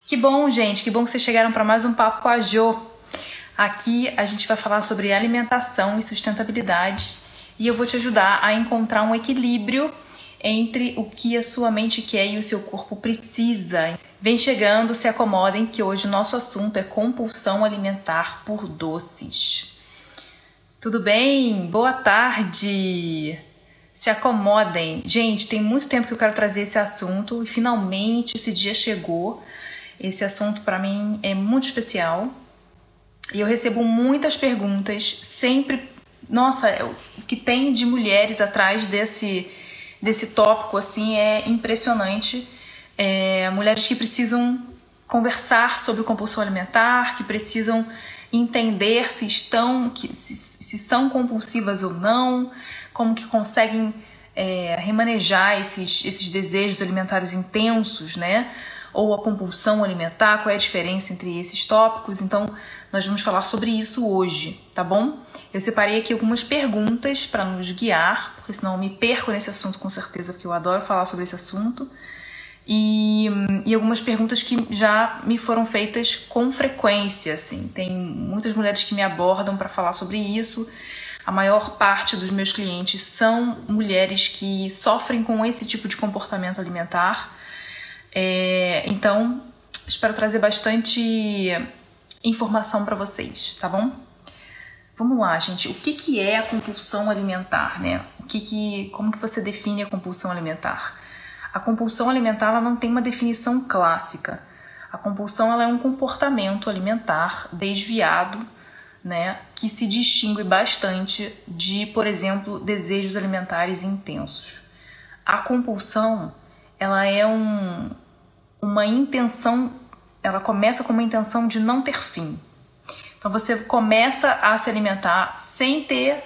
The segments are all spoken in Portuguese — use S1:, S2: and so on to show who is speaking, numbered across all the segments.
S1: Que bom, gente, que bom que vocês chegaram para mais um Papo com a Jo. Aqui a gente vai falar sobre alimentação e sustentabilidade e eu vou te ajudar a encontrar um equilíbrio entre o que a sua mente quer e o seu corpo precisa. Vem chegando, se acomodem que hoje o nosso assunto é compulsão alimentar por doces. Tudo bem? Boa tarde! Se acomodem. Gente, tem muito tempo que eu quero trazer esse assunto e finalmente esse dia chegou. Esse assunto para mim é muito especial e eu recebo muitas perguntas, sempre, nossa, o que tem de mulheres atrás desse tópico assim é impressionante. Mulheres que precisam conversar sobre compulsão alimentar, que precisam entender se são compulsivas ou não, como que conseguem remanejar esses desejos alimentares intensos, né? Ou a compulsão alimentar, qual é a diferença entre esses tópicos. Então, nós vamos falar sobre isso hoje, tá bom? Eu separei aqui algumas perguntas para nos guiar, porque senão eu me perco nesse assunto com certeza, porque eu adoro falar sobre esse assunto. E algumas perguntas que já me foram feitas com frequência, assim. Tem muitas mulheres que me abordam para falar sobre isso. A maior parte dos meus clientes são mulheres que sofrem com esse tipo de comportamento alimentar. Então, espero trazer bastante informação para vocês, tá bom? Vamos lá, gente. O que é a compulsão alimentar, né? Como que você define a compulsão alimentar? A compulsão alimentar ela não tem uma definição clássica. A compulsão ela é um comportamento alimentar desviado, né, que se distingue bastante de, por exemplo, desejos alimentares intensos. A compulsão ela é uma intenção, ela começa com uma intenção de não ter fim. Então você começa a se alimentar sem ter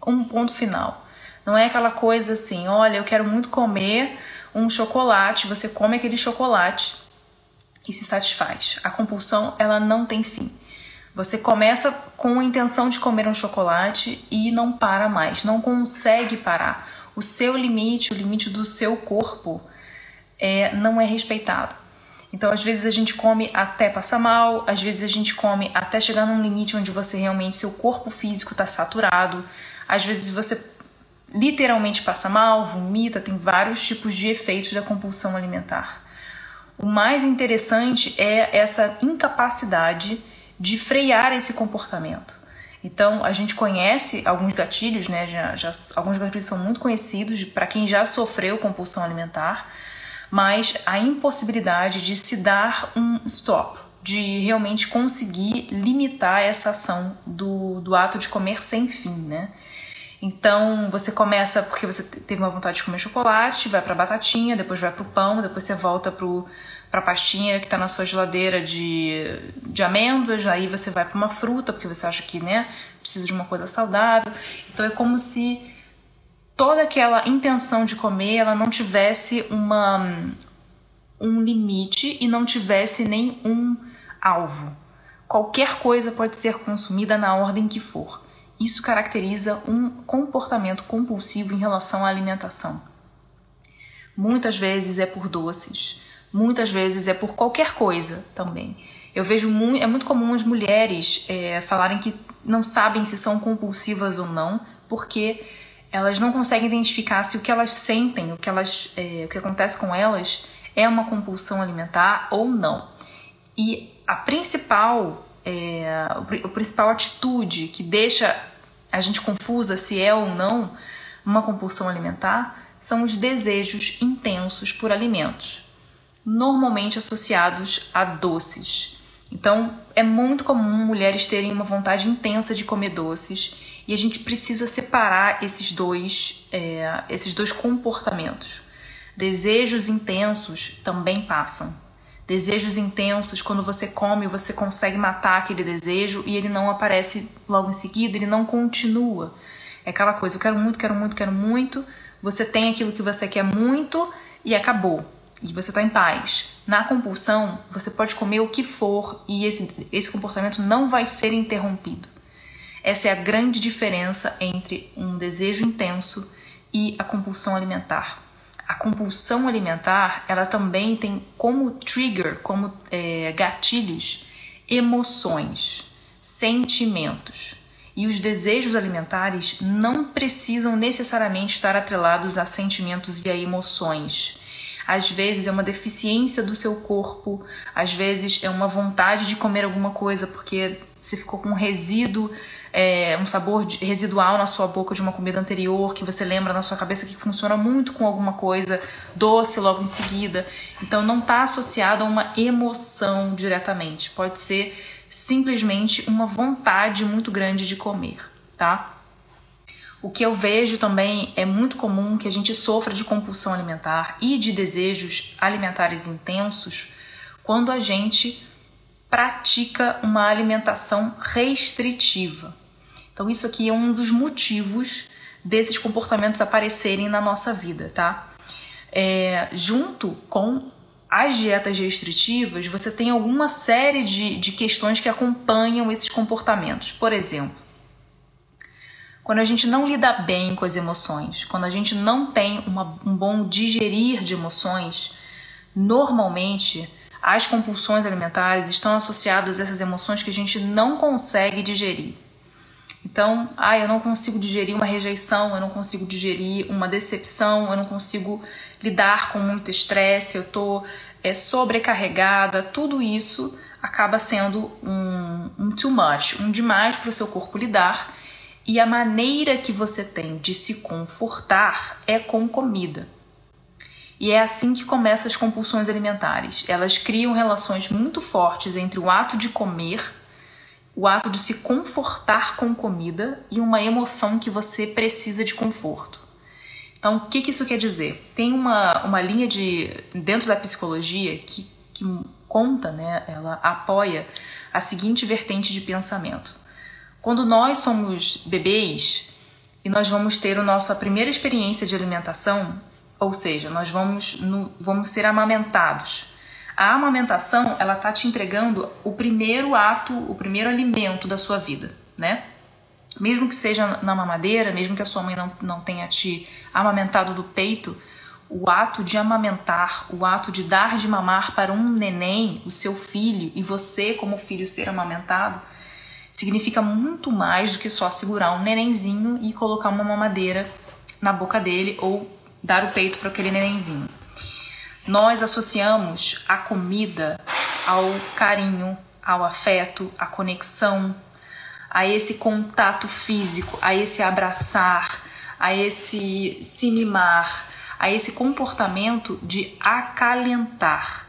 S1: um ponto final. Não é aquela coisa assim, olha, eu quero muito comer um chocolate, você come aquele chocolate e se satisfaz. A compulsão, ela não tem fim. Você começa com a intenção de comer um chocolate e não para mais, não consegue parar. O seu limite, o limite do seu corpo não é respeitado. Então, às vezes a gente come até passar mal, às vezes a gente come até chegar num limite onde você realmente, seu corpo físico está saturado, às vezes você literalmente passa mal, vomita, tem vários tipos de efeitos da compulsão alimentar. O mais interessante é essa incapacidade de frear esse comportamento. Então, a gente conhece alguns gatilhos, né? Alguns gatilhos são muito conhecidos para quem já sofreu compulsão alimentar, mas a impossibilidade de se dar um stop, de realmente conseguir limitar essa ação do ato de comer sem fim, né? Então, você começa porque você teve uma vontade de comer chocolate, vai pra batatinha, depois vai pro pão, depois você volta pra pastinha que tá na sua geladeira de amêndoas, aí você vai pra uma fruta, porque você acha que, né, precisa de uma coisa saudável. Então, é como se toda aquela intenção de comer, ela não tivesse um limite e não tivesse nem um alvo. Qualquer coisa pode ser consumida na ordem que for. Isso caracteriza um comportamento compulsivo em relação à alimentação. Muitas vezes é por doces, muitas vezes é por qualquer coisa também. Eu vejo é muito comum as mulheres falarem que não sabem se são compulsivas ou não, porque elas não conseguem identificar se o que elas sentem, o que acontece com elas é uma compulsão alimentar ou não. E a principal atitude que deixa a gente confusa se é ou não uma compulsão alimentar são os desejos intensos por alimentos, normalmente associados a doces. Então, é muito comum mulheres terem uma vontade intensa de comer doces e a gente precisa separar esses dois comportamentos. Desejos intensos também passam. Desejos intensos, quando você come, você consegue matar aquele desejo e ele não aparece logo em seguida, ele não continua. É aquela coisa, eu quero muito, quero muito, quero muito, você tem aquilo que você quer muito e acabou. E você está em paz. Na compulsão, você pode comer o que for e esse comportamento não vai ser interrompido. Essa é a grande diferença entre um desejo intenso e a compulsão alimentar. a compulsão alimentar, ela também tem como trigger, como gatilhos, emoções, sentimentos. E os desejos alimentares não precisam necessariamente estar atrelados a sentimentos e a emoções. Às vezes é uma deficiência do seu corpo, às vezes é uma vontade de comer alguma coisa porque você ficou com um resíduo, um sabor residual na sua boca de uma comida anterior, que você lembra na sua cabeça que funciona muito com alguma coisa doce logo em seguida. Então não está associado a uma emoção diretamente, pode ser simplesmente uma vontade muito grande de comer, tá? O que eu vejo também é muito comum que a gente sofra de compulsão alimentar e de desejos alimentares intensos quando a gente pratica uma alimentação restritiva. Então isso aqui é um dos motivos desses comportamentos aparecerem na nossa vida, tá? Junto com as dietas restritivas, você tem alguma série de questões que acompanham esses comportamentos. Por exemplo, quando a gente não lida bem com as emoções, quando a gente não tem um bom digerir de emoções, normalmente as compulsões alimentares estão associadas a essas emoções que a gente não consegue digerir. Então, eu não consigo digerir uma rejeição, eu não consigo digerir uma decepção, eu não consigo lidar com muito estresse, eu estou sobrecarregada. Tudo isso acaba sendo um too much, um demais para o seu corpo lidar. E a maneira que você tem de se confortar é com comida. E é assim que começam as compulsões alimentares. Elas criam relações muito fortes entre o ato de comer, o ato de se confortar com comida e uma emoção que você precisa de conforto. Então, o que isso quer dizer? Tem uma linha dentro da psicologia que conta, né, ela apoia a seguinte vertente de pensamento. Quando nós somos bebês e nós vamos ter a nossa primeira experiência de alimentação, ou seja, nós vamos ser amamentados. A amamentação, ela tá te entregando o primeiro ato, o primeiro alimento da sua vida, né? Mesmo que seja na mamadeira, mesmo que a sua mãe não tenha te amamentado do peito, o ato de amamentar, o ato de dar de mamar para um neném, o seu filho, e você como filho ser amamentado, significa muito mais do que só segurar um nenenzinho e colocar uma mamadeira na boca dele ou dar o peito para aquele nenenzinho. Nós associamos a comida ao carinho, ao afeto, à conexão, a esse contato físico, a esse abraçar, a esse se mimar, a esse comportamento de acalentar.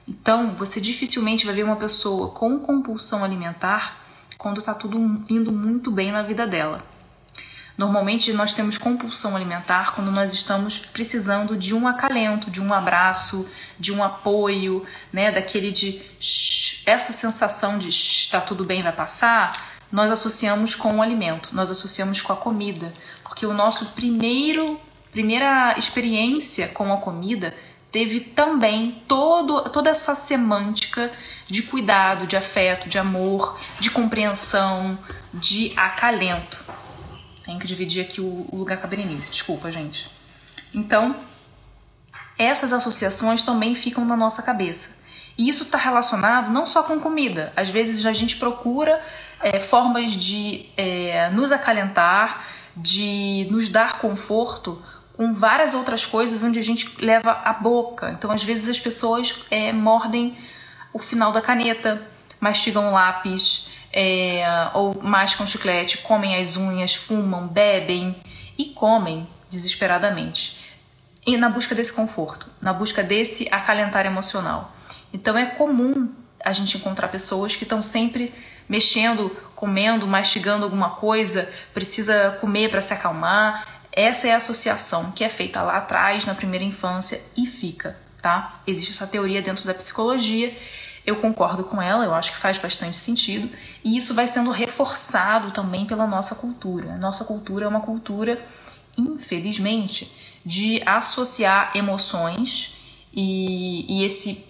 S1: Então, você dificilmente vai ver uma pessoa com compulsão alimentar quando está tudo indo muito bem na vida dela. Normalmente nós temos compulsão alimentar quando nós estamos precisando de um acalento, de um abraço, de um apoio, né, essa sensação de está tudo bem, vai passar, nós associamos com o alimento, nós associamos com a comida, porque o nosso primeira experiência com a comida teve também toda essa semântica de cuidado, de afeto, de amor, de compreensão, de acalento. Tenho que dividir aqui o lugar com a Berenice, desculpa, gente. Então, essas associações também ficam na nossa cabeça. E isso está relacionado não só com comida. Às vezes a gente procura formas de nos acalentar, de nos dar conforto com várias outras coisas onde a gente leva a boca. Então, às vezes as pessoas mordem o final da caneta, mastigam lápis, ou mascam chiclete, comem as unhas, fumam, bebem e comem desesperadamente. E na busca desse conforto, na busca desse acalentar emocional. Então é comum a gente encontrar pessoas que estão sempre mexendo, comendo, mastigando alguma coisa, precisa comer para se acalmar. Essa é a associação que é feita lá atrás, na primeira infância, e fica, tá? Existe essa teoria dentro da psicologia. Eu concordo com ela, eu acho que faz bastante sentido, e isso vai sendo reforçado também pela nossa cultura. A nossa cultura é uma cultura, infelizmente, de associar emoções e esse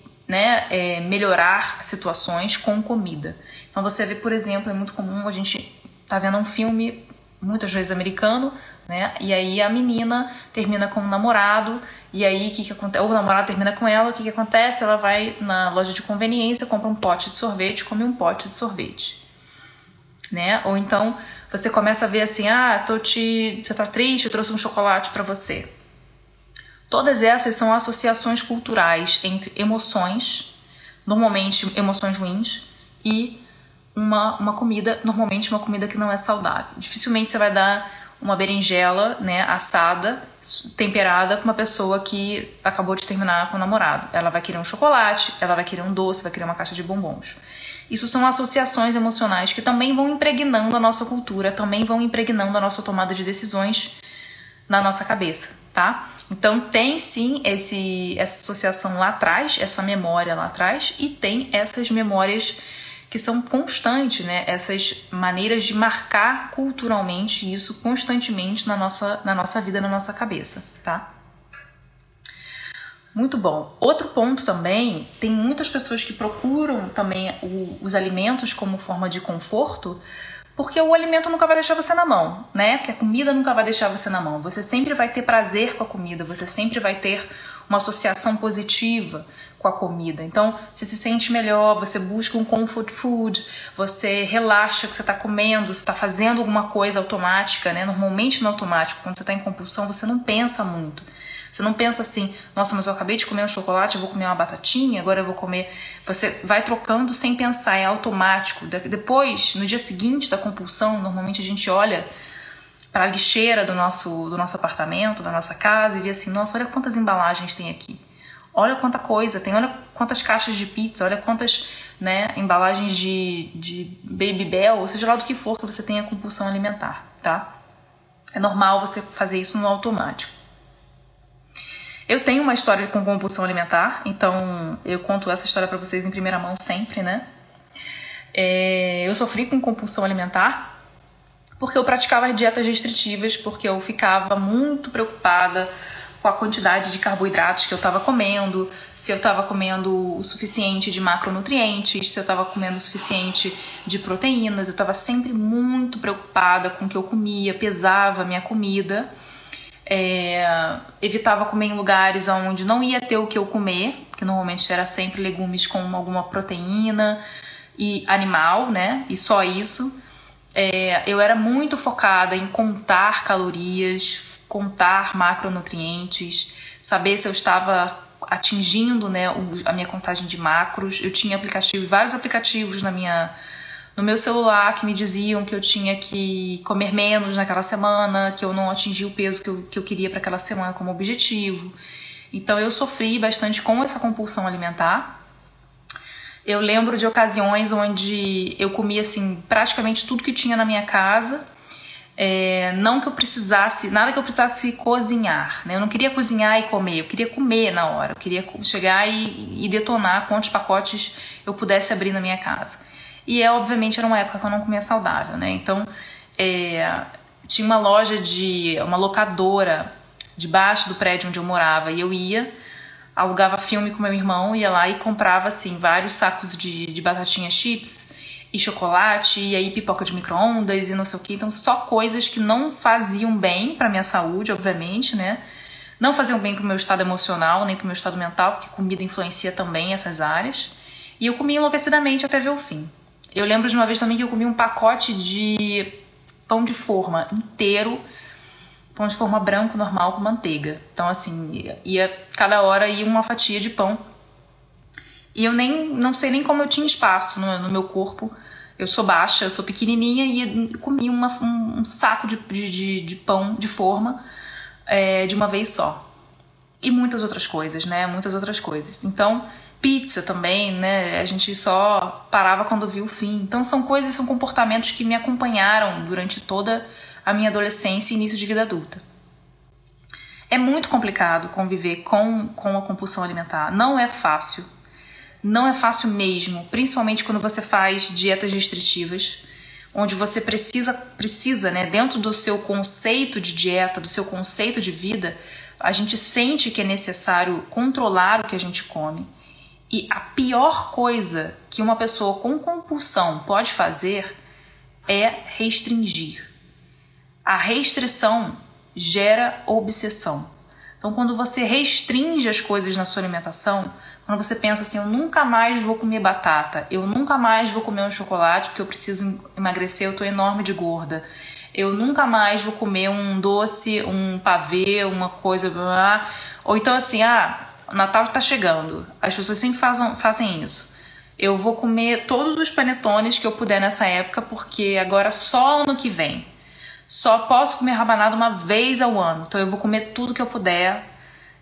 S1: melhorar situações com comida. Então você vê, por exemplo, é muito comum a gente tá vendo um filme, muitas vezes americano, né? E aí a menina termina com um namorado E aí, o que acontece? Ou o namorado termina com ela, o que acontece? Ela vai na loja de conveniência, compra um pote de sorvete, come um pote de sorvete, né? Ou então você começa a ver assim, você tá triste, eu trouxe um chocolate pra você. Todas essas são associações culturais entre emoções, normalmente emoções ruins, e uma comida, normalmente uma comida que não é saudável. Dificilmente você vai dar uma berinjela, né, assada, temperada para uma pessoa que acabou de terminar com o namorado. Ela vai querer um chocolate, ela vai querer um doce, vai querer uma caixa de bombons. Isso são associações emocionais que também vão impregnando a nossa cultura, também vão impregnando a nossa tomada de decisões na nossa cabeça, tá? Então tem sim essa associação lá atrás, essa memória lá atrás, e tem essas memórias que são constantes, né? Essas maneiras de marcar culturalmente isso constantemente na nossa vida, na nossa cabeça, tá? Muito bom. Outro ponto também, tem muitas pessoas que procuram também os alimentos como forma de conforto, porque o alimento nunca vai deixar você na mão, né? Porque a comida nunca vai deixar você na mão. Você sempre vai ter prazer com a comida, você sempre vai ter uma associação positiva com a comida. Então, você se sente melhor, você busca um comfort food, você relaxa que você está comendo, você está fazendo alguma coisa automática, né? Normalmente no automático, quando você está em compulsão, você não pensa muito. Você não pensa assim, nossa, mas eu acabei de comer um chocolate, eu vou comer uma batatinha, agora eu vou comer... Você vai trocando sem pensar, é automático. Depois, no dia seguinte da compulsão, normalmente a gente olha para a lixeira do nosso apartamento, da nossa casa, e vê assim, nossa, olha quantas embalagens tem aqui. Olha quanta coisa tem, olha quantas caixas de pizza, olha quantas, né, embalagens de Baby Bell, ou seja lá do que for que você tenha compulsão alimentar, tá? É normal você fazer isso no automático. Eu tenho uma história com compulsão alimentar, então eu conto essa história pra vocês em primeira mão sempre, né? Eu sofri com compulsão alimentar porque eu praticava dietas restritivas, porque eu ficava muito preocupada com a quantidade de carboidratos que eu estava comendo, se eu estava comendo o suficiente de macronutrientes, se eu estava comendo o suficiente de proteínas. Eu estava sempre muito preocupada com o que eu comia, pesava a minha comida. Evitava comer em lugares onde não ia ter o que eu comer, que normalmente era sempre legumes com alguma proteína e animal, né? E só isso. Eu era muito focada em contar calorias, contar macronutrientes, saber se eu estava atingindo, né, a minha contagem de macros. Eu tinha vários aplicativos no meu celular que me diziam que eu tinha que comer menos naquela semana, que eu não atingi o peso que eu queria para aquela semana como objetivo. Então eu sofri bastante com essa compulsão alimentar. Eu lembro de ocasiões onde eu comia assim, praticamente tudo que tinha na minha casa. Não que eu precisasse, nada que eu precisasse cozinhar, né? Eu não queria cozinhar e comer, eu queria comer na hora. Eu queria chegar e detonar quantos pacotes eu pudesse abrir na minha casa. E obviamente era uma época que eu não comia saudável, né? Então, tinha uma locadora debaixo do prédio onde eu morava, e eu alugava filme com meu irmão, ia lá e comprava, assim, vários sacos de batatinha chips e chocolate, e aí pipoca de micro-ondas e não sei o que. Então, só coisas que não faziam bem pra minha saúde, obviamente, né? Não faziam bem pro meu estado emocional, nem pro meu estado mental, porque comida influencia também essas áreas. E eu comia enlouquecidamente até ver o fim. Eu lembro de uma vez também que eu comi um pacote de pão de forma inteiro, pão de forma branco normal com manteiga. Então, assim, cada hora ia uma fatia de pão. E eu não sei nem como eu tinha espaço no meu corpo. Eu sou baixa, eu sou pequenininha, e comi um saco de pão de forma de uma vez só. E muitas outras coisas, né? Muitas outras coisas. Então, pizza também, né? A gente só parava quando viu o fim. Então, são comportamentos que me acompanharam durante toda a minha adolescência e início de vida adulta. É muito complicado conviver com a compulsão alimentar. Não é fácil. Não é fácil mesmo, principalmente quando você faz dietas restritivas, onde você precisa, né, dentro do seu conceito de dieta, do seu conceito de vida, a gente sente que é necessário controlar o que a gente come. E a pior coisa que uma pessoa com compulsão pode fazer é restringir. A restrição gera obsessão. Então, quando você restringe as coisas na sua alimentação, quando você pensa assim, eu nunca mais vou comer batata, eu nunca mais vou comer um chocolate porque eu preciso emagrecer, eu tô enorme de gorda, eu nunca mais vou comer um doce, um pavê, uma coisa, ou então assim, o Natal tá chegando, as pessoas sempre fazem isso. Eu vou comer todos os panetones que eu puder nessa época, porque agora só ano que vem. Só posso comer rabanada uma vez ao ano. Então eu vou comer tudo que eu puder.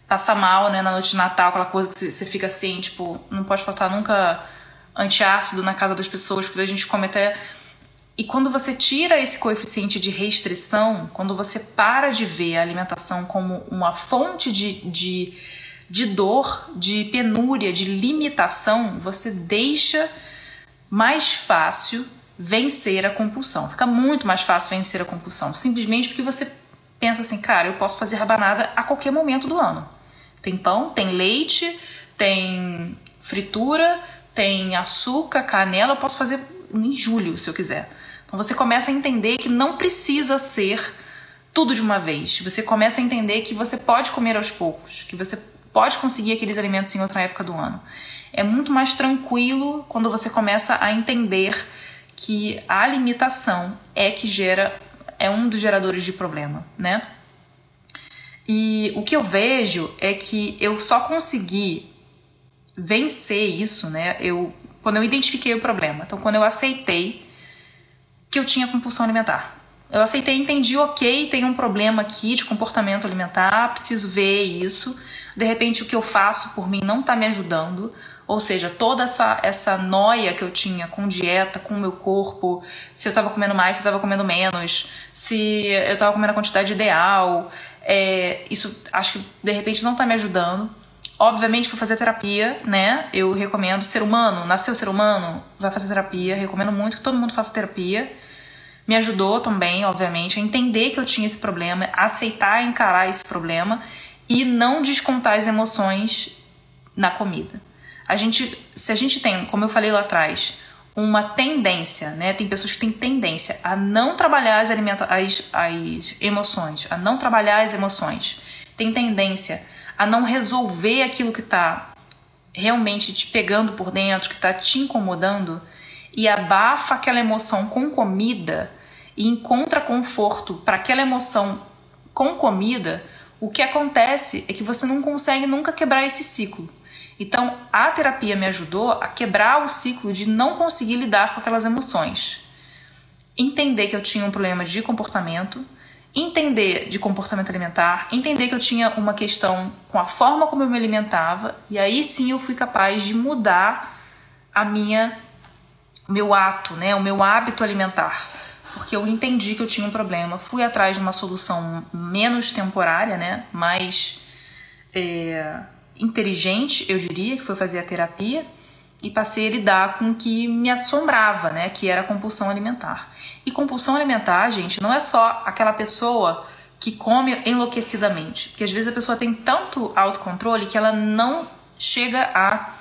S1: Passar mal, né, na noite de Natal, aquela coisa que você fica assim, tipo, não pode faltar nunca antiácido na casa das pessoas, porque a gente come até... E quando você tira esse coeficiente de restrição, quando você para de ver a alimentação como uma fonte de dor, de penúria, de limitação, você deixa mais fácil vencer a compulsão. Fica muito mais fácil vencer a compulsão, simplesmente porque você pensa assim, cara, eu posso fazer rabanada a qualquer momento do ano. Tem pão, tem leite, tem fritura, tem açúcar, canela, eu posso fazer em julho, se eu quiser. Então você começa a entender que não precisa ser tudo de uma vez. Você começa a entender que você pode comer aos poucos, que você pode conseguir aqueles alimentos em outra época do ano. É muito mais tranquilo quando você começa a entender que a limitação é um dos geradores de problema, né? E o que eu vejo é que eu só consegui vencer isso, né? Quando eu identifiquei o problema. Então, quando eu aceitei que eu tinha compulsão alimentar. Eu aceitei e entendi, ok, tem um problema aqui de comportamento alimentar, preciso ver isso. De repente, o que eu faço por mim não está me ajudando. Ou seja, toda essa noia que eu tinha com dieta, com o meu corpo, se eu estava comendo mais, se eu estava comendo menos, se eu estava comendo a quantidade ideal, isso acho que de repente não está me ajudando. Obviamente fui fazer terapia, né? Eu recomendo, nasceu ser humano, vai fazer terapia, recomendo muito que todo mundo faça terapia. Me ajudou também, obviamente, a entender que eu tinha esse problema, aceitar e encarar esse problema e não descontar as emoções na comida. Se a gente tem, como eu falei lá atrás, uma tendência, né? Tem pessoas que têm tendência a não trabalhar as emoções, a não trabalhar as emoções. Tem tendência a não resolver aquilo que está realmente te pegando por dentro, que está te incomodando, e abafa aquela emoção com comida e encontra conforto para aquela emoção com comida. O que acontece é que você não consegue nunca quebrar esse ciclo. Então, a terapia me ajudou a quebrar o ciclo de não conseguir lidar com aquelas emoções. Entender que eu tinha um problema de comportamento, entender de comportamento alimentar, entender que eu tinha uma questão com a forma como eu me alimentava, e aí sim eu fui capaz de mudar meu ato, né, o meu hábito alimentar. Porque eu entendi que eu tinha um problema, fui atrás de uma solução menos temporária, né, mais inteligente, eu diria, que foi fazer a terapia, e passei a lidar com o que me assombrava, né, que era a compulsão alimentar. E compulsão alimentar, gente, não é só aquela pessoa que come enlouquecidamente, porque às vezes a pessoa tem tanto autocontrole que ela não chega a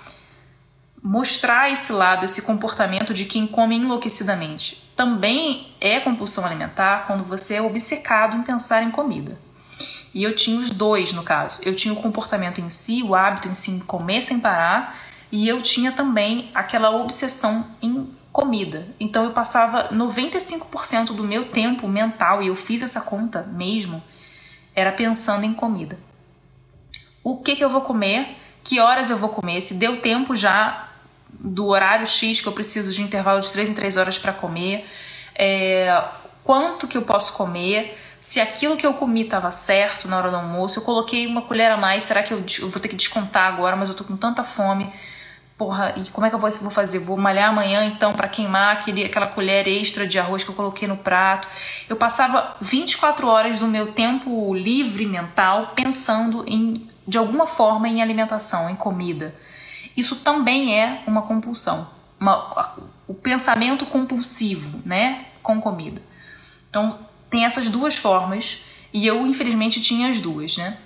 S1: mostrar esse lado, esse comportamento de quem come enlouquecidamente. Também é compulsão alimentar quando você é obcecado em pensar em comida. E eu tinha os dois, no caso. Eu tinha o comportamento em si, o hábito em si, em comer sem parar, e eu tinha também aquela obsessão em comida. Então eu passava 95% do meu tempo mental, e eu fiz essa conta mesmo, era pensando em comida. O que eu vou comer? Que horas eu vou comer? Se deu tempo já do horário X que eu preciso de intervalo de 3 em 3 horas para comer, quanto que eu posso comer, se aquilo que eu comi estava certo na hora do almoço, eu coloquei uma colher a mais, será que eu vou ter que descontar agora, mas eu tô com tanta fome, porra, e como é que eu vou fazer? Vou malhar amanhã então para queimar aquela colher extra de arroz que eu coloquei no prato. Eu passava 24 horas do meu tempo livre mental pensando de alguma forma em alimentação, em comida. Isso também é uma compulsão, o pensamento compulsivo, né, com comida. Então, tem essas duas formas, e eu, infelizmente, tinha as duas, né?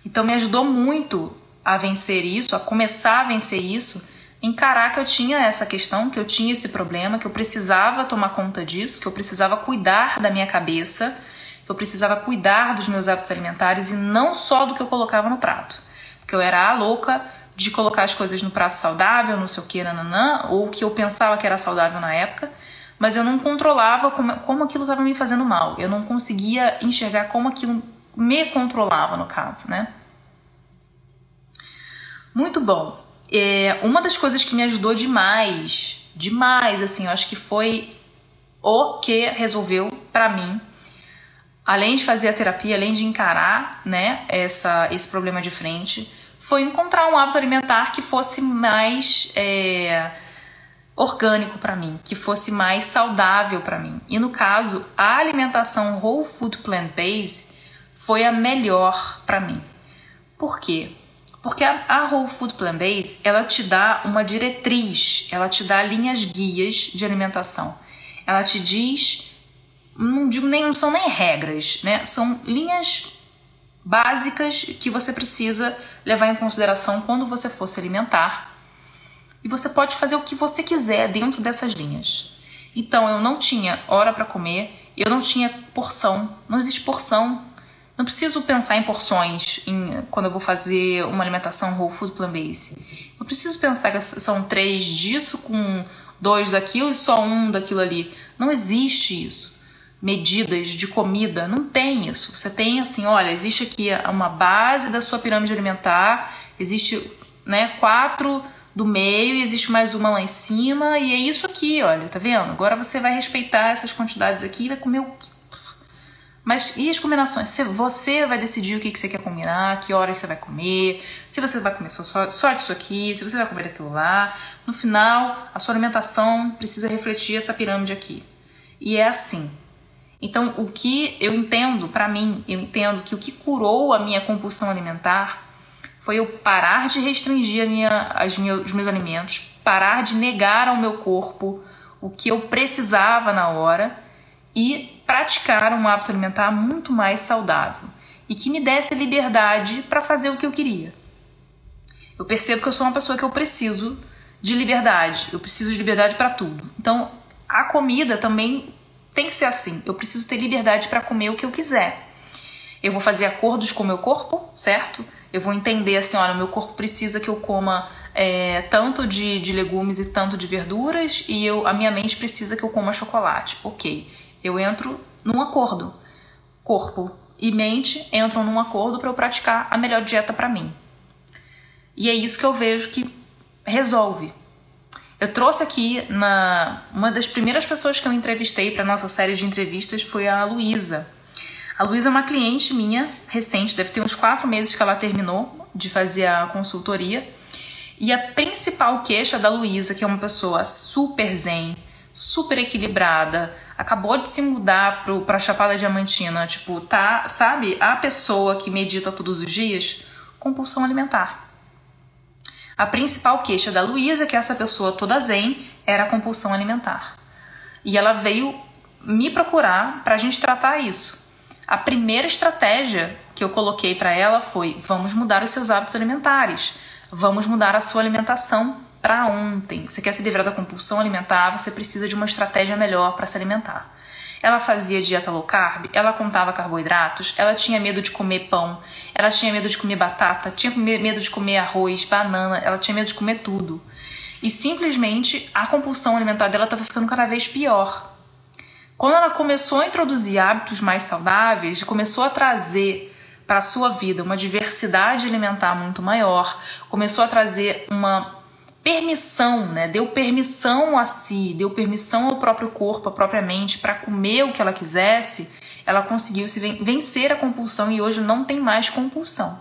S1: Então, me ajudou muito a vencer isso, a começar a vencer isso, encarar que eu tinha essa questão, que eu tinha esse problema, que eu precisava tomar conta disso, que eu precisava cuidar da minha cabeça, eu precisava cuidar dos meus hábitos alimentares e não só do que eu colocava no prato. Porque eu era a louca de colocar as coisas no prato saudável, não sei o que, nananã, ou que eu pensava que era saudável na época, mas eu não controlava como aquilo estava me fazendo mal. Eu não conseguia enxergar como aquilo me controlava, no caso, né? Muito bom. Uma das coisas que me ajudou demais, assim, eu acho que foi o que resolveu pra mim, além de fazer a terapia, além de encarar, né, esse problema de frente, foi encontrar um hábito alimentar que fosse mais orgânico pra mim, que fosse mais saudável pra mim. E no caso, a alimentação Whole Food Plant-Based foi a melhor pra mim. Por quê? Porque a Whole Food Plant-Based, ela te dá uma diretriz, ela te dá linhas guias de alimentação. Ela te diz, não são nem regras, né? São linhas básicas que você precisa levar em consideração quando você for se alimentar. E você pode fazer o que você quiser dentro dessas linhas. Então, eu não tinha hora para comer, eu não tinha porção, não existe porção. Não preciso pensar em porções quando eu vou fazer uma alimentação Whole Food Plant-Based. Eu preciso pensar que são 3 disso com 2 daquilo e só 1 daquilo ali. Não existe isso. Medidas de comida, não tem isso. Você tem assim, olha, existe aqui uma base da sua pirâmide alimentar, existe, né, 4 do meio e existe mais uma lá em cima e é isso aqui, olha, tá vendo? Agora você vai respeitar essas quantidades aqui e vai comer o que. Mas e as combinações? Você vai decidir o que você quer combinar, que horas você vai comer, se você vai comer só disso aqui, se você vai comer aquilo lá. No final, a sua alimentação precisa refletir essa pirâmide aqui. E é assim. Então, o que eu entendo, pra mim, eu entendo que o que curou a minha compulsão alimentar foi eu parar de restringir os meus alimentos, parar de negar ao meu corpo o que eu precisava na hora e praticar um hábito alimentar muito mais saudável e que me desse liberdade para fazer o que eu queria. Eu percebo que eu sou uma pessoa que eu preciso de liberdade, eu preciso de liberdade para tudo. Então, a comida também tem que ser assim, eu preciso ter liberdade para comer o que eu quiser. Eu vou fazer acordos com o meu corpo, certo? Eu vou entender assim, olha, o meu corpo precisa que eu coma tanto de legumes e tanto de verduras e a minha mente precisa que eu coma chocolate. Ok. Eu entro num acordo. Corpo e mente entram num acordo para eu praticar a melhor dieta para mim. E é isso que eu vejo que resolve. Eu trouxe aqui, uma das primeiras pessoas que eu entrevistei para nossa série de entrevistas foi a Luísa. A Luísa é uma cliente minha, recente, deve ter uns 4 meses que ela terminou de fazer a consultoria. E a principal queixa da Luísa, que é uma pessoa super zen, super equilibrada, acabou de se mudar pra Chapada Diamantina, tipo, tá, sabe? A pessoa que medita todos os dias, compulsão alimentar. A principal queixa da Luísa, que é essa pessoa toda zen, era a compulsão alimentar. E ela veio me procurar pra gente tratar isso. A primeira estratégia que eu coloquei pra ela foi: vamos mudar os seus hábitos alimentares, vamos mudar a sua alimentação para ontem. Você quer se livrar da compulsão alimentar, você precisa de uma estratégia melhor para se alimentar. Ela fazia dieta low carb, ela contava carboidratos, ela tinha medo de comer pão, ela tinha medo de comer batata, tinha medo de comer arroz, banana, ela tinha medo de comer tudo. E simplesmente a compulsão alimentar dela estava ficando cada vez pior. Quando ela começou a introduzir hábitos mais saudáveis, começou a trazer para a sua vida uma diversidade alimentar muito maior, começou a trazer uma permissão, né? Deu permissão a si, deu permissão ao próprio corpo, à própria mente para comer o que ela quisesse, ela conseguiu se vencer a compulsão e hoje não tem mais compulsão.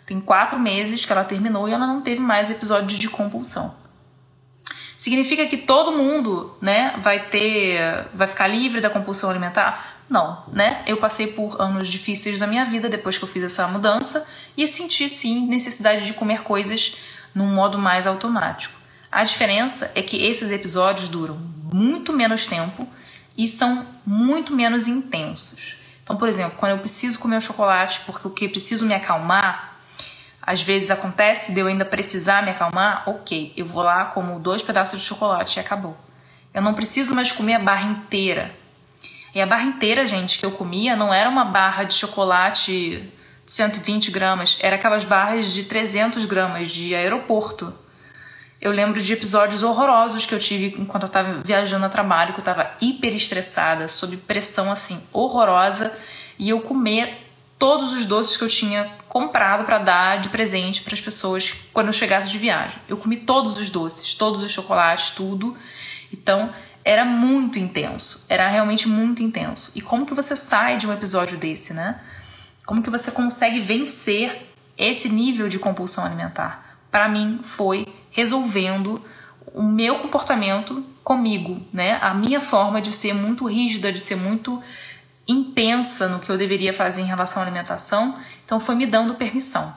S1: Tem 4 meses que ela terminou e ela não teve mais episódios de compulsão. Significa que todo mundo, né, vai ficar livre da compulsão alimentar? Não, né? Eu passei por anos difíceis da minha vida depois que eu fiz essa mudança e senti sim necessidade de comer coisas num modo mais automático. A diferença é que esses episódios duram muito menos tempo e são muito menos intensos. Então, por exemplo, quando eu preciso comer um chocolate porque eu preciso me acalmar, às vezes acontece de eu ainda precisar me acalmar, ok, eu vou lá, como 2 pedaços de chocolate e acabou. Eu não preciso mais comer a barra inteira. E a barra inteira, gente, que eu comia não era uma barra de chocolate de 120 gramas, era aquelas barras de 300 gramas de aeroporto. Eu lembro de episódios horrorosos que eu tive enquanto eu estava viajando a trabalho, que eu estava hiper estressada, sob pressão assim, horrorosa, e eu comer todos os doces que eu tinha comprado para dar de presente para as pessoas quando eu chegasse de viagem. Eu comi todos os doces, todos os chocolates, tudo. Então, era muito intenso. Era realmente muito intenso. E como que você sai de um episódio desse, né? Como que você consegue vencer esse nível de compulsão alimentar? Para mim, foi resolvendo o meu comportamento comigo, né? A minha forma de ser muito rígida, de ser muito intensa no que eu deveria fazer em relação à alimentação, então foi me dando permissão.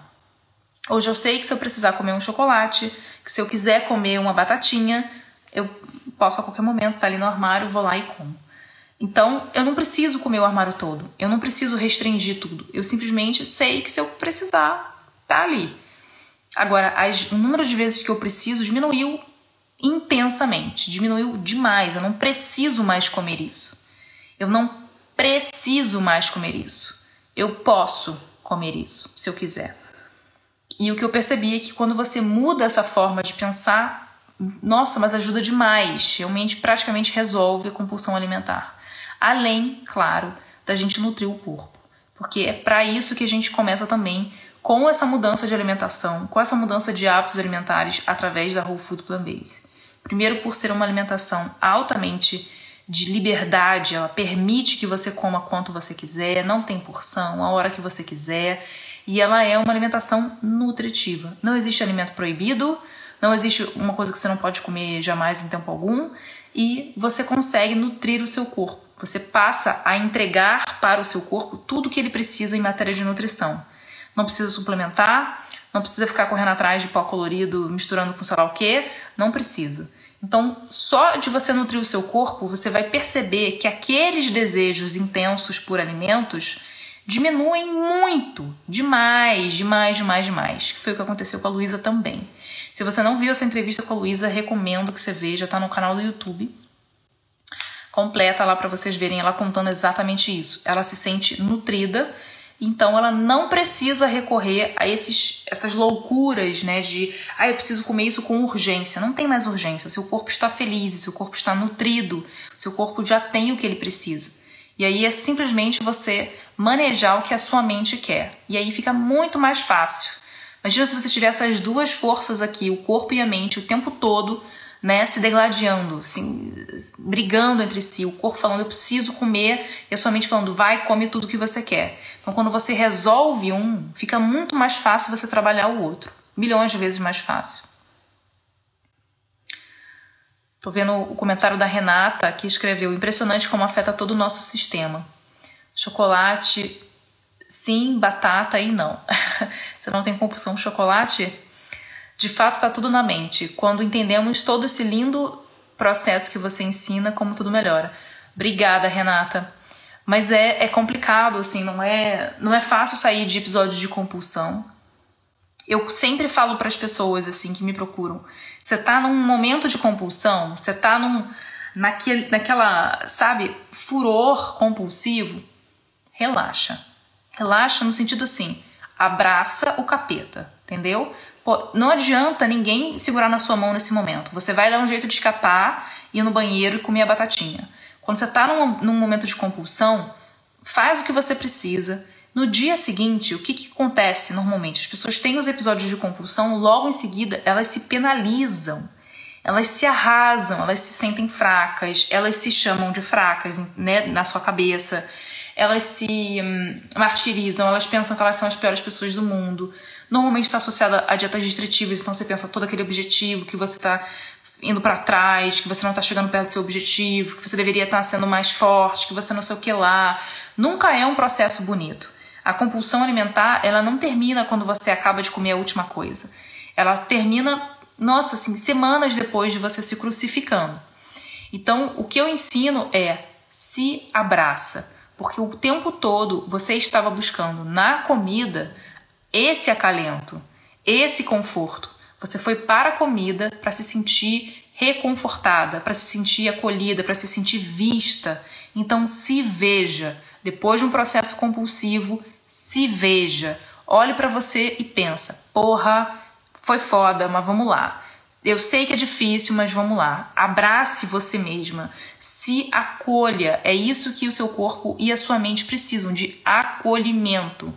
S1: Hoje eu sei que se eu precisar comer um chocolate, que se eu quiser comer uma batatinha, eu posso a qualquer momento estar ali no armário, vou lá e como. Então eu não preciso comer o armário todo, eu não preciso restringir tudo, eu simplesmente sei que se eu precisar, tá ali. Agora, o número de vezes que eu preciso diminuiu intensamente, diminuiu demais, eu não preciso mais comer isso. Eu não preciso mais comer isso. Eu posso comer isso, se eu quiser. E o que eu percebi é que quando você muda essa forma de pensar, nossa, mas ajuda demais. Realmente, praticamente resolve a compulsão alimentar. Além, claro, da gente nutrir o corpo. Porque é para isso que a gente começa também com essa mudança de alimentação, com essa mudança de hábitos alimentares através da Whole Food Plant-Based. Primeiro, por ser uma alimentação altamente de liberdade, ela permite que você coma quanto você quiser, não tem porção, a hora que você quiser, e ela é uma alimentação nutritiva. Não existe alimento proibido, não existe uma coisa que você não pode comer jamais em tempo algum, e você consegue nutrir o seu corpo. Você passa a entregar para o seu corpo tudo que ele precisa em matéria de nutrição. Não precisa suplementar, não precisa ficar correndo atrás de pó colorido, misturando com sei lá o quê, não precisa. Então, só de você nutrir o seu corpo, você vai perceber que aqueles desejos intensos por alimentos diminuem muito, demais, que foi o que aconteceu com a Luísa também. Se você não viu essa entrevista com a Luísa, recomendo que você veja, tá no canal do YouTube, completa lá para vocês verem ela contando exatamente isso. Ela se sente nutrida, então ela não precisa recorrer a essas loucuras, né, de eu preciso comer isso com urgência. Não tem mais urgência, o seu corpo está feliz, o seu corpo está nutrido, o seu corpo já tem o que ele precisa. E aí é simplesmente você manejar o que a sua mente quer. E aí fica muito mais fácil. Imagina se você tiver essas duas forças aqui, o corpo e a mente, o tempo todo, né, se degladiando, assim, brigando entre si, o corpo falando eu preciso comer e a sua mente falando vai, come tudo que você quer. Então quando você resolve um, fica muito mais fácil você trabalhar o outro, milhões de vezes mais fácil. Tô vendo o comentário da Renata que escreveu: impressionante como afeta todo o nosso sistema. Chocolate sim, batata aí não. Você não tem compulsão por chocolate? De fato, está tudo na mente. Quando entendemos todo esse lindo processo que você ensina, como tudo melhora. Obrigada, Renata. Mas é complicado, assim, não é fácil sair de episódios de compulsão. Eu sempre falo para as pessoas, assim, que me procuram. Você tá num momento de compulsão, você tá naquela, sabe, furor compulsivo. Relaxa. Relaxa no sentido assim, abraça o capeta, entendeu? Pô, não adianta ninguém segurar na sua mão nesse momento. Você vai dar um jeito de escapar, ir no banheiro e comer a batatinha. Quando você está num momento de compulsão, faz o que você precisa. No dia seguinte, o que acontece normalmente? As pessoas têm os episódios de compulsão, logo em seguida elas se penalizam, elas se arrasam, elas se sentem fracas, elas se chamam de fracas, né, na sua cabeça, elas se martirizam, elas pensam que elas são as piores pessoas do mundo. Normalmente está associada a dietas restritivas, então você pensa todo aquele objetivo, que você está indo para trás, que você não está chegando perto do seu objetivo, que você deveria estar sendo mais forte, que você não sei o que lá. Nunca é um processo bonito. A compulsão alimentar, ela não termina quando você acaba de comer a última coisa. Ela termina, nossa, assim, semanas depois de você se crucificando. Então, o que eu ensino é: se abraça. Porque o tempo todo você estava buscando na comida esse acalento, esse conforto. Você foi para a comida para se sentir reconfortada, para se sentir acolhida, para se sentir vista. Então se veja. Depois de um processo compulsivo, se veja. Olhe para você e pensa, porra, foi foda, mas vamos lá. Eu sei que é difícil, mas vamos lá. Abrace você mesma. Se acolha. É isso que o seu corpo e a sua mente precisam, de acolhimento.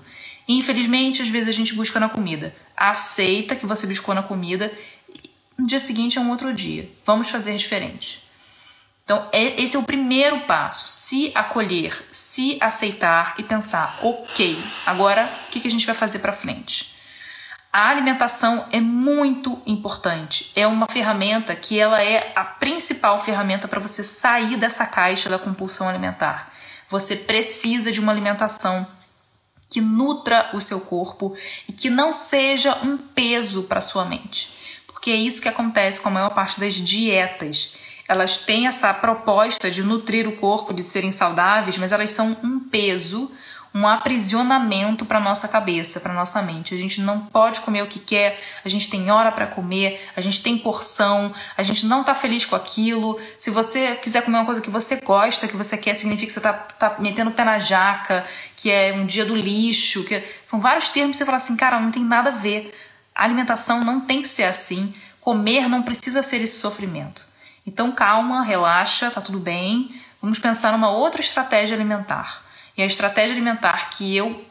S1: Infelizmente, às vezes a gente busca na comida. Aceita que você buscou na comida. No dia seguinte é um outro dia. Vamos fazer diferente. Então, esse é o primeiro passo. Se acolher, se aceitar e pensar, ok, agora o que a gente vai fazer para frente? A alimentação é muito importante. É uma ferramenta que ela é a principal ferramenta para você sair dessa caixa da compulsão alimentar. Você precisa de uma alimentação que nutra o seu corpo e que não seja um peso para sua mente. Porque é isso que acontece com a maior parte das dietas. Elas têm essa proposta de nutrir o corpo, de serem saudáveis, mas elas são um peso, um aprisionamento para nossa cabeça, para nossa mente. A gente não pode comer o que quer, a gente tem hora para comer, a gente tem porção, a gente não está feliz com aquilo. Se você quiser comer uma coisa que você gosta, que você quer, significa que você tá metendo o pé na jaca, que é um dia do lixo, são vários termos que você fala assim, cara, não tem nada a ver. A alimentação não tem que ser assim, comer não precisa ser esse sofrimento. Então calma, relaxa, tá tudo bem, vamos pensar numa outra estratégia alimentar. E a estratégia alimentar que eu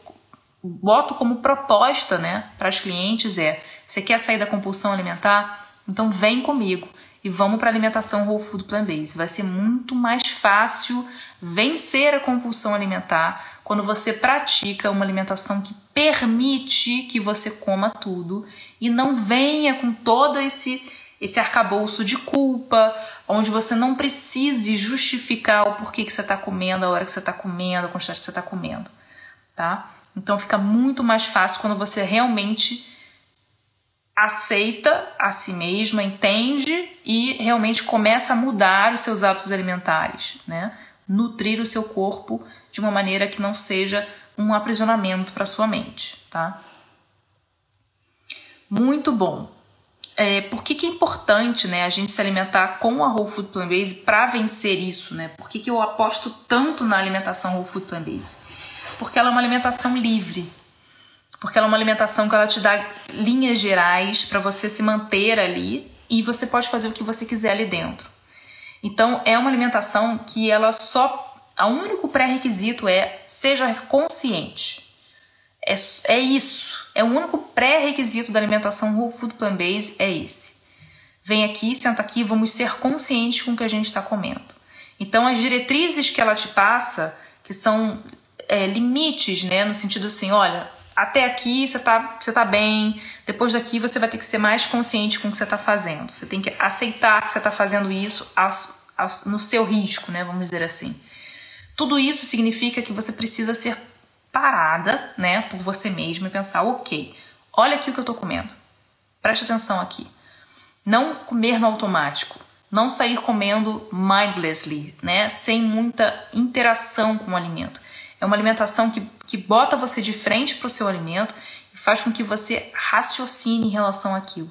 S1: boto como proposta, né, para as clientes é: você quer sair da compulsão alimentar? Então vem comigo e vamos para a alimentação Whole Food Plant-Based. Vai ser muito mais fácil vencer a compulsão alimentar quando você pratica uma alimentação que permite que você coma tudo e não venha com todo esse arcabouço de culpa, onde você não precise justificar o porquê que você está comendo, a hora que você está comendo, a quantidade que você está comendo, tá? Então fica muito mais fácil quando você realmente aceita a si mesma, entende e realmente começa a mudar os seus hábitos alimentares, né? Nutrir o seu corpo de uma maneira que não seja um aprisionamento para sua mente, tá? Muito bom. Por que é importante, né, a gente se alimentar com a Whole Food Plant-Based para vencer isso, né? Por que eu aposto tanto na alimentação Whole Food Plant-Based? Porque ela é uma alimentação livre. Porque ela é uma alimentação que ela te dá linhas gerais para você se manter ali e você pode fazer o que você quiser ali dentro. Então, é uma alimentação que ela só... O único pré-requisito é seja consciente. É isso. É o único pré-requisito da alimentação Whole Food Plant-Based, é esse. Vem aqui, senta aqui, vamos ser conscientes com o que a gente está comendo. Então, as diretrizes que ela te passa, que são limites, né? No sentido assim, olha, até aqui você tá bem, depois daqui você vai ter que ser mais consciente com o que você está fazendo. Você tem que aceitar que você está fazendo isso no seu risco, né? Vamos dizer assim. Tudo isso significa que você precisa ser parada, né, por você mesma e pensar, ok, olha aqui o que eu tô comendo. Preste atenção aqui. Não comer no automático. Não sair comendo mindlessly, né, sem muita interação com o alimento. É uma alimentação que bota você de frente para o seu alimento e faz com que você raciocine em relação àquilo.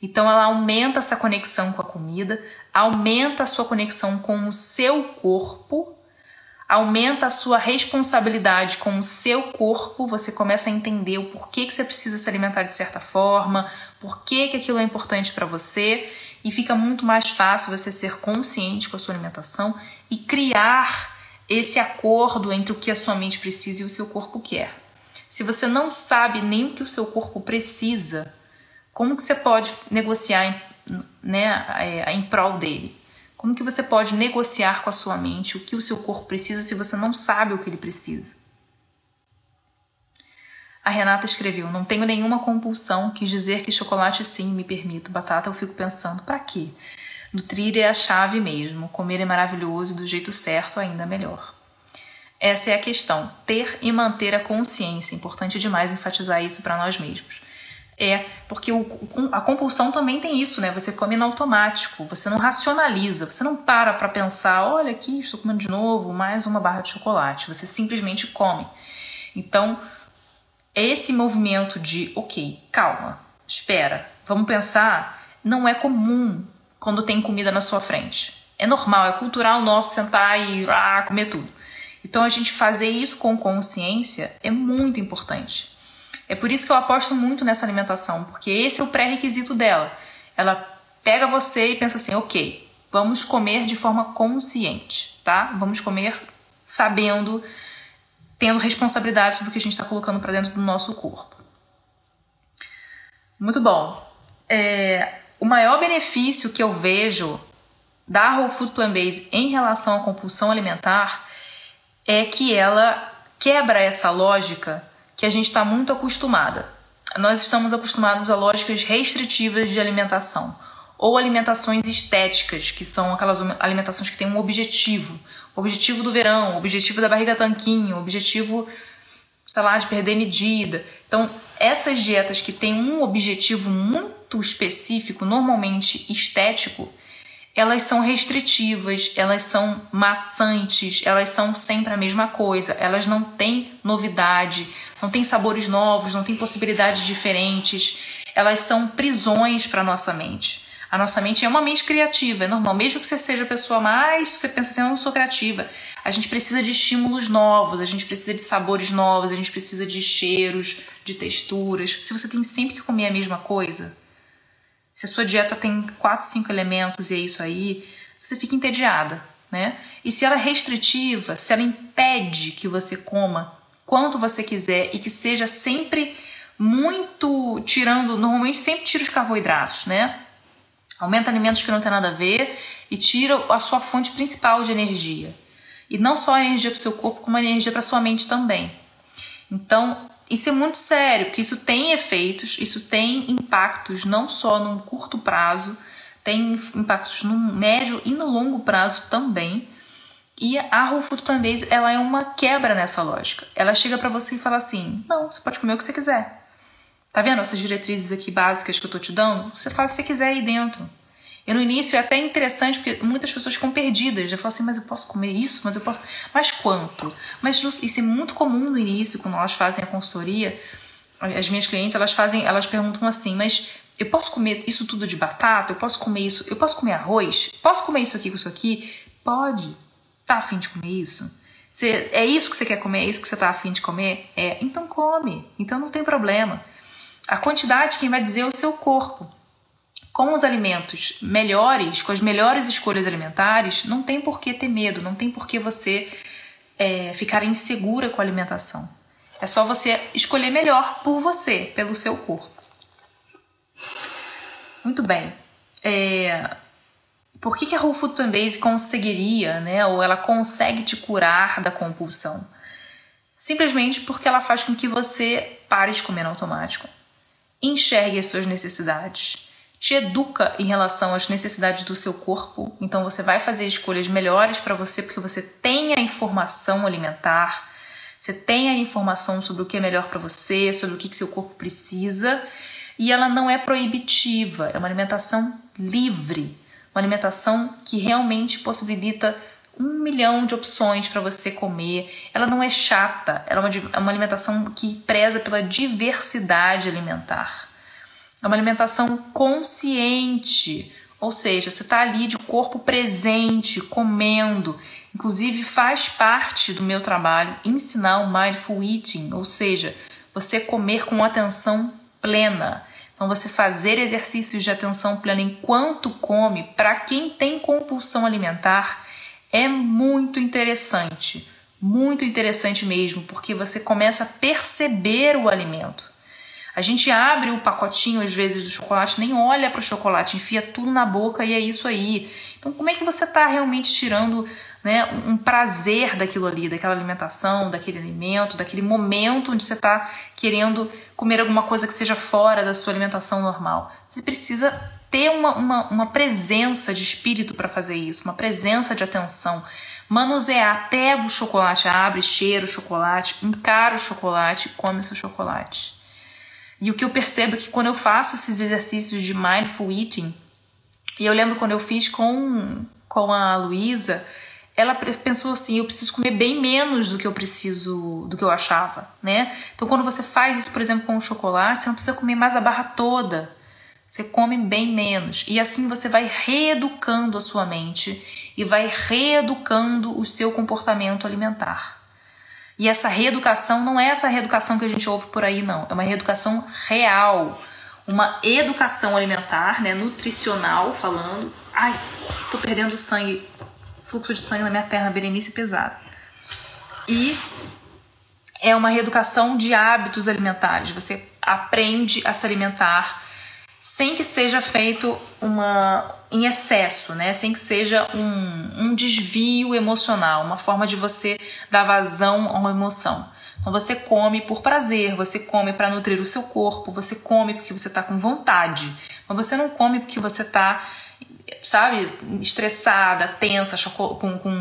S1: Então ela aumenta essa conexão com a comida, aumenta a sua conexão com o seu corpo, aumenta a sua responsabilidade com o seu corpo, você começa a entender o porquê que você precisa se alimentar de certa forma, porquê que aquilo é importante para você, e fica muito mais fácil você ser consciente com a sua alimentação e criar esse acordo entre o que a sua mente precisa e o seu corpo quer. Se você não sabe nem o que o seu corpo precisa, como que você pode negociar em prol dele? Como que você pode negociar com a sua mente o que o seu corpo precisa se você não sabe o que ele precisa? A Renata escreveu, não tenho nenhuma compulsão, quis dizer que chocolate sim, me permito. Batata eu fico pensando, pra quê? Nutrir é a chave mesmo, comer é maravilhoso e do jeito certo ainda melhor. Essa é a questão, ter e manter a consciência, importante demais enfatizar isso para nós mesmos. Porque a compulsão também tem isso, né? Você come no automático, você não racionaliza, você não para pensar, olha aqui, estou comendo de novo, mais uma barra de chocolate. Você simplesmente come. Então, esse movimento de, ok, calma, espera, vamos pensar, não é comum quando tem comida na sua frente. É normal, é cultural nosso sentar e comer tudo. Então a gente fazer isso com consciência é muito importante. É por isso que eu aposto muito nessa alimentação, porque esse é o pré-requisito dela. Ela pega você e pensa assim, ok, vamos comer de forma consciente, tá? Vamos comer sabendo, tendo responsabilidade sobre o que a gente está colocando para dentro do nosso corpo. Muito bom. O maior benefício que eu vejo da Whole Food Plant-Based em relação à compulsão alimentar é que ela quebra essa lógica que a gente está muito acostumada. Nós estamos acostumados a lógicas restritivas de alimentação ou alimentações estéticas, que são aquelas alimentações que têm um objetivo. O objetivo do verão, o objetivo da barriga tanquinho, o objetivo, sei lá, de perder medida. Então, essas dietas que têm um objetivo muito específico, normalmente estético, elas são restritivas, elas são maçantes, elas são sempre a mesma coisa, elas não têm novidade, não têm sabores novos, não têm possibilidades diferentes, elas são prisões para a nossa mente. A nossa mente é uma mente criativa, é normal, mesmo que você seja a pessoa mais, você pensa assim, eu não sou criativa, a gente precisa de estímulos novos, a gente precisa de sabores novos, a gente precisa de cheiros, de texturas. Se você tem sempre que comer a mesma coisa, se a sua dieta tem 4, 5 elementos e é isso aí, você fica entediada, né? E se ela é restritiva, se ela impede que você coma quanto você quiser e que seja sempre muito tirando, normalmente sempre tira os carboidratos, né? Aumenta alimentos que não tem nada a ver e tira a sua fonte principal de energia. E não só a energia para o seu corpo, como a energia para a sua mente também. Então, isso é muito sério, porque isso tem efeitos, isso tem impactos não só num curto prazo, tem impactos no médio e no longo prazo também. E a Whole Food Plant-Based, ela é uma quebra nessa lógica. Ela chega para você e fala assim, não, você pode comer o que você quiser. Tá vendo essas diretrizes aqui básicas que eu tô te dando? Você faz o que você quiser aí dentro. E no início é até interessante, porque muitas pessoas ficam perdidas. Já falam assim, mas eu posso comer isso? Mas eu posso... Mas quanto? Mas isso é muito comum no início, quando elas fazem a consultoria. As minhas clientes, elas perguntam assim, mas eu posso comer isso tudo de batata? Eu posso comer isso? Eu posso comer arroz? Posso comer isso aqui com isso aqui? Pode. Tá afim de comer isso? É isso que você quer comer? É isso que você tá afim de comer? Então come. Então não tem problema. A quantidade quem vai dizer é o seu corpo. Com os alimentos melhores, com as melhores escolhas alimentares, não tem por que ter medo, não tem por que você ficar insegura com a alimentação. É só você escolher melhor por você, pelo seu corpo. Muito bem. Por que a Whole Food Plant-Based conseguiria, né, ou ela consegue te curar da compulsão? Simplesmente porque ela faz com que você pare de comer no automático, enxergue as suas necessidades, te educa em relação às necessidades do seu corpo. Então você vai fazer escolhas melhores para você, porque você tem a informação alimentar, você tem a informação sobre o que é melhor para você, sobre o que seu corpo precisa, e ela não é proibitiva, é uma alimentação livre, uma alimentação que realmente possibilita 1 milhão de opções para você comer. Ela não é chata, ela é uma alimentação que preza pela diversidade alimentar. É uma alimentação consciente, ou seja, você está ali de corpo presente, comendo. Inclusive faz parte do meu trabalho ensinar o Mindful Eating, ou seja, você comer com atenção plena. Então você fazer exercícios de atenção plena enquanto come, para quem tem compulsão alimentar, é muito interessante mesmo, porque você começa a perceber o alimento. A gente abre o pacotinho, às vezes, do chocolate, nem olha para o chocolate, enfia tudo na boca e é isso aí. Então, como é que você está realmente tirando, né, um prazer daquilo ali, daquela alimentação, daquele alimento, daquele momento onde você está querendo comer alguma coisa que seja fora da sua alimentação normal? Você precisa ter uma presença de espírito para fazer isso, uma presença de atenção. Manusear, pega o chocolate, abre, cheira o chocolate, encara o chocolate, come o seu chocolate. E o que eu percebo é que quando eu faço esses exercícios de Mindful Eating, e eu lembro quando eu fiz com a Luísa, ela pensou assim, eu preciso comer bem menos do que eu achava, né? Então quando você faz isso, por exemplo, com o chocolate, você não precisa comer mais a barra toda. Você come bem menos. E assim você vai reeducando a sua mente e vai reeducando o seu comportamento alimentar. E essa reeducação não é essa reeducação que a gente ouve por aí, não. É uma reeducação real. Uma educação alimentar, né, nutricional falando. Ai, tô perdendo sangue, fluxo de sangue na minha perna, Berenice pesada. E é uma reeducação de hábitos alimentares. Você aprende a se alimentar sem que seja feito em excesso, né? Sem que seja um desvio emocional, uma forma de você dar vazão a uma emoção. Então você come por prazer, você come para nutrir o seu corpo, você come porque você está com vontade, mas você não come porque você está, sabe, estressada, tensa,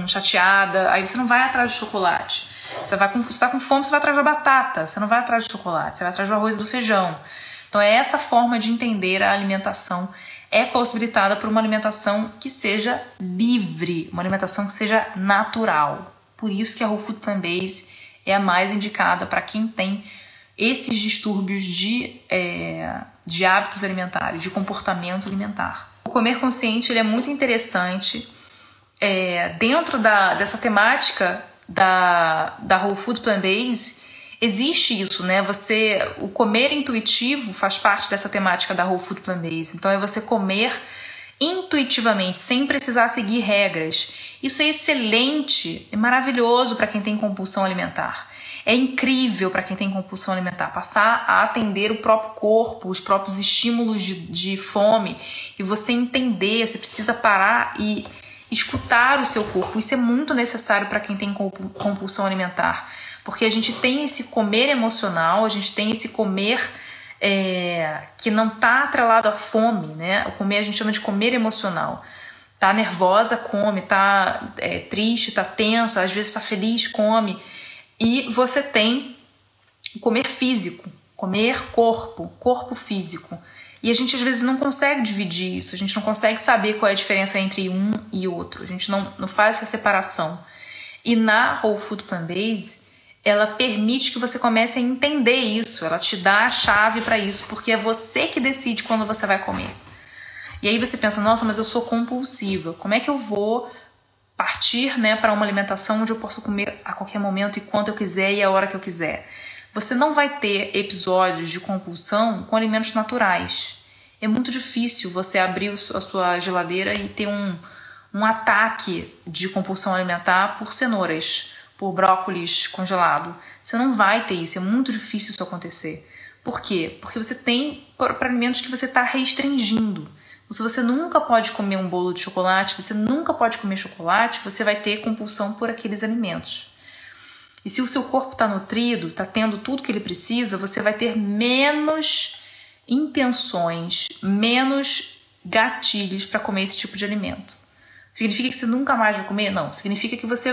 S1: chateada, aí você não vai atrás de chocolate. Você está com fome, você vai atrás da batata, você não vai atrás de chocolate, você vai atrás do arroz e do feijão. Então essa forma de entender a alimentação é possibilitada por uma alimentação que seja livre, uma alimentação que seja natural. Por isso que a Whole Food Plant-Based é a mais indicada para quem tem esses distúrbios de hábitos alimentares, de comportamento alimentar. O comer consciente ele é muito interessante. Dentro dessa temática da Whole Food Plant-Based, existe isso, né? O comer intuitivo faz parte dessa temática da Whole Food Plant-Based. Então é você comer intuitivamente, sem precisar seguir regras. Isso é excelente, é maravilhoso para quem tem compulsão alimentar. É incrível para quem tem compulsão alimentar passar a atender o próprio corpo, os próprios estímulos de fome, e você entender, você precisa parar e escutar o seu corpo. Isso é muito necessário para quem tem compulsão alimentar, porque a gente tem esse comer emocional, a gente tem esse comer que não está atrelado à fome, né? O comer a gente chama de comer emocional. Tá nervosa, come, tá triste, tá tensa, às vezes tá feliz, come. E você tem o comer físico, comer corpo físico. E a gente às vezes não consegue dividir isso, a gente não consegue saber qual é a diferença entre um e outro, a gente não faz essa separação. E na Whole Food Plant-Based, ela permite que você comece a entender isso, ela te dá a chave para isso, porque é você que decide quando você vai comer. E aí você pensa, nossa, mas eu sou compulsiva, como é que eu vou partir, né, para uma alimentação onde eu posso comer a qualquer momento e quanto eu quiser e a hora que eu quiser? Você não vai ter episódios de compulsão com alimentos naturais. É muito difícil você abrir a sua geladeira e ter um ataque de compulsão alimentar por cenouras, por brócolis congelado. Você não vai ter isso, é muito difícil isso acontecer. Por quê? Porque você tem para alimentos que você está restringindo. Se você nunca pode comer um bolo de chocolate, você nunca pode comer chocolate, você vai ter compulsão por aqueles alimentos. E se o seu corpo está nutrido, está tendo tudo que ele precisa, você vai ter menos intenções, menos gatilhos para comer esse tipo de alimento. Significa que você nunca mais vai comer? Não. Significa que você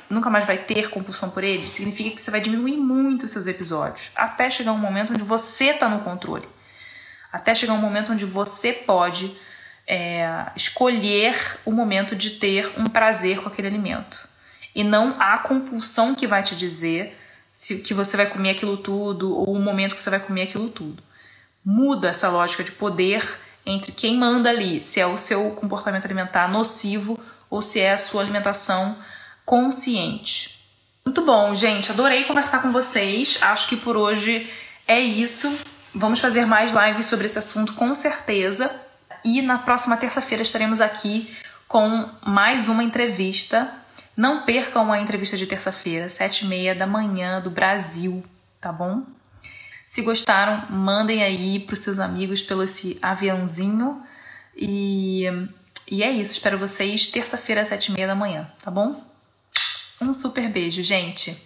S1: nunca mais vai ter compulsão por eles? Significa que você vai diminuir muito os seus episódios, até chegar um momento onde você está no controle. Até chegar um momento onde você pode escolher o momento de ter um prazer com aquele alimento. E não a compulsão que vai te dizer que você vai comer aquilo tudo ou o momento que você vai comer aquilo tudo. Muda essa lógica de poder entre quem manda ali, se é o seu comportamento alimentar nocivo ou se é a sua alimentação consciente. Muito bom, gente. Adorei conversar com vocês. Acho que por hoje é isso. Vamos fazer mais lives sobre esse assunto, com certeza. E na próxima terça-feira estaremos aqui com mais uma entrevista. Não percam a entrevista de terça-feira, 7h30 da manhã do Brasil, tá bom? Se gostaram, mandem aí para os seus amigos pelo esse aviãozinho. E é isso. Espero vocês terça-feira, 7h30 da manhã, tá bom? Um super beijo, gente!